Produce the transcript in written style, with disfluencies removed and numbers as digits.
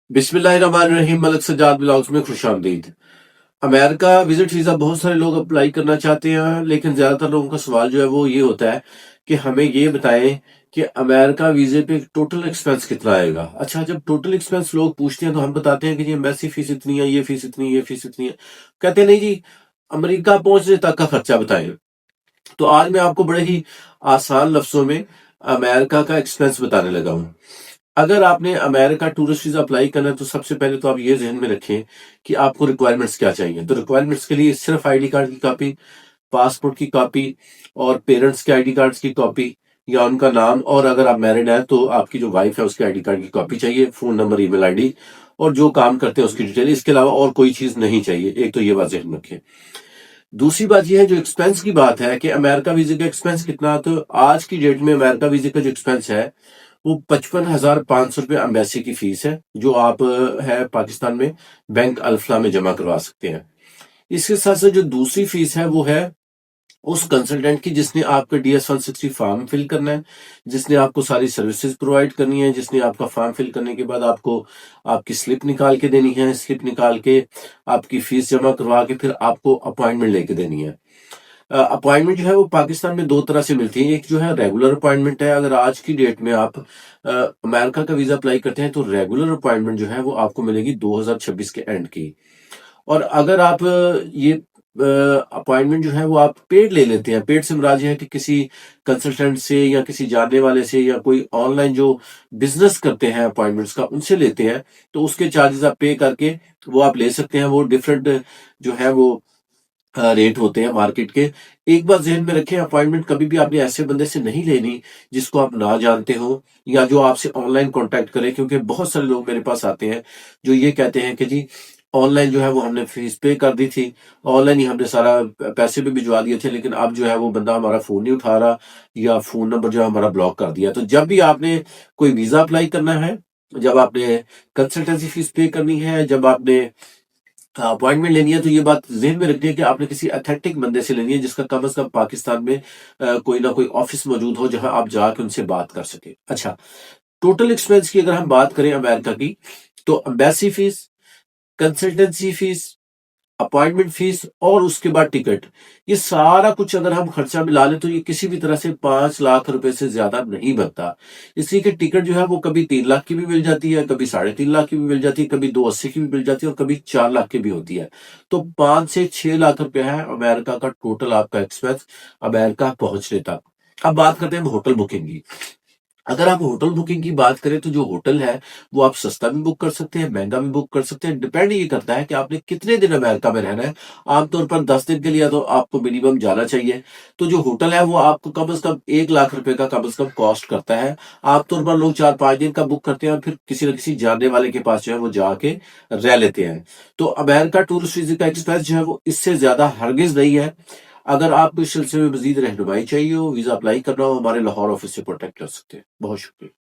बिस्मिल्लाहिर्रहमानिर्रहीम। मलिक सज्जाद ब्लॉग्स में खुशामदीद। America visit visa बहुत सारे लोग अप्लाई करना चाहते हैं, लेकिन ज्यादातर लोगों का सवाल जो है वो ये होता है कि हमें ये बताएं कि अमेरिका वीजे पे टोटल एक्सपेंस कितना आएगा। अच्छा, जब टोटल एक्सपेंस लोग पूछते हैं तो हम बताते हैं कि जी एम्बेसी फीस इतनी है, ये फीस इतनी, ये फीस इतनी है। कहते हैं नहीं जी, अमेरिका पहुंचने तक का खर्चा बताएं। तो आज मैं आपको बड़े ही आसान लफ्जों में अमेरिका का एक्सपेंस बताने लगा हूं। अगर आपने अमेरिका टूरिस्ट वीजा अप्लाई करना है तो सबसे पहले तो आप ये ध्यान में रखें कि आपको रिक्वायरमेंट्स क्या चाहिए। तो रिक्वायरमेंट्स के लिए सिर्फ आईडी कार्ड की कॉपी, पासपोर्ट की कॉपी और पेरेंट्स के आईडी कार्ड्स की कॉपी या उनका नाम, और अगर आप मैरिड हैं तो आपकी जो वाइफ है उसके आईडी कार्ड की कॉपी चाहिए, फोन नंबर, ईमेल आईडी और जो काम करते हैं उसकी डिटेल। इसके अलावा और कोई चीज नहीं चाहिए। एक तो ये बात ध्यान रखें। दूसरी बात यह है, जो एक्सपेंस की बात है कि अमेरिका वीजे का एक्सपेंस कितना, तो आज की डेट में अमेरिका वीजे का जो एक्सपेंस है वो 55,500 रुपये एम्बेसी की फीस है, जो आप है पाकिस्तान में बैंक अल्फला में जमा करवा सकते हैं। इसके साथ साथ जो दूसरी फीस है वो है उस कंसल्टेंट की जिसने आपका DS-160 फॉर्म फिल करना है, जिसने आपको सारी सर्विसेज प्रोवाइड करनी है, जिसने आपका फॉर्म फिल करने के बाद आपको आपकी स्लिप निकाल के देनी है, स्लिप निकाल के आपकी फीस जमा करवा के फिर आपको अपॉइंटमेंट लेके देनी है। अपॉइंटमेंट जो है वो पाकिस्तान में दो तरह से मिलती है। एक जो है रेगुलर अपॉइंटमेंट है। अगर आज की डेट में आप अमेरिका का वीजा अप्लाई करते हैं तो रेगुलर अपॉइंटमेंट जो है वो आपको मिलेगी 2026 के एंड की। और अगर आप ये अपॉइंटमेंट जो है वो आप पेड ले लेते हैं, पेड से मुराद ये है कि किसी कंसल्टेंट से या किसी जानने वाले से या कोई ऑनलाइन जो बिजनेस करते हैं अपॉइंटमेंट्स का उनसे लेते हैं, तो उसके चार्जेस आप पे करके वो आप ले सकते हैं। वो डिफरेंट जो है वो रेट होते हैं मार्केट के। एक बात जहन में रखें, अपॉइंटमेंट कभी भी आपने ऐसे बंदे से नहीं लेनी जिसको आप ना जानते हो या जो आपसे ऑनलाइन कांटेक्ट करे, क्योंकि बहुत सारे लोग मेरे पास आते हैं जो ये कहते हैं कि जी ऑनलाइन जो है वो हमने फीस पे कर दी थी, ऑनलाइन ही हमने सारा पैसे भी भिजवा दिए थे, लेकिन अब जो है वो बंदा हमारा फोन नहीं उठा रहा या फोन नंबर जो है हमारा ब्लॉक कर दिया। तो जब भी आपने कोई वीजा अप्लाई करना है, जब आपने कंसल्टेंसी फीस पे करनी है, जब आपने अपॉइंटमेंट लेनी है, तो ये बात ज़हन में रखनी है कि आपने किसी अथेंटिक बंदे से लेनी है जिसका कम से कम पाकिस्तान में कोई ना कोई ऑफिस मौजूद हो जहां आप जाकर उनसे बात कर सके। अच्छा, टोटल एक्सपेंस की अगर हम बात करें अमेरिका की, तो embassy fees, consultancy fees, appointment fees और उसके बाद टिकट, ये सारा कुछ अगर हम खर्चा मिला लें तो ये किसी भी तरह से 5 लाख रुपए से ज्यादा नहीं बनता। इसलिए कि टिकट जो है वो कभी 3 लाख की भी मिल जाती है, कभी 3.5 लाख की भी मिल जाती है, कभी 280 की भी मिल जाती है और कभी 4 लाख की भी होती है। तो 5 से 6 लाख रुपए है अमेरिका का टोटल आपका एक्सपेंस अमेरिका पहुंचने तक। अब बात करते हैं हम होटल बुकिंग की। अगर आप होटल बुकिंग की बात करें तो जो होटल है वो आप सस्ता भी बुक कर सकते हैं, महंगा भी बुक कर सकते हैं। डिपेंड ये करता है कि आपने कितने दिन अमेरिका में रहना है। आमतौर पर 10 दिन के लिए तो आपको मिनिमम जाना चाहिए। तो जो होटल है वो आपको कम से कम 1 लाख रुपए का कम से कम कॉस्ट करता है। आमतौर पर लोग 4-5 दिन का बुक करते हैं और फिर किसी न किसी जानने वाले के पास जो है वो जाके रह लेते हैं। तो अमेरिका टूरिस्ट वीजा का एक्सपेंस जो है वो इससे ज्यादा हरगिज नहीं है। अगर आपको इस सिलसिले में मजीद रहनुमाई चाहिए हो, वीजा अप्लाई करना हो, हमारे लाहौर ऑफिस से कॉन्टेक्ट कर सकते हैं। बहुत शुक्रिया।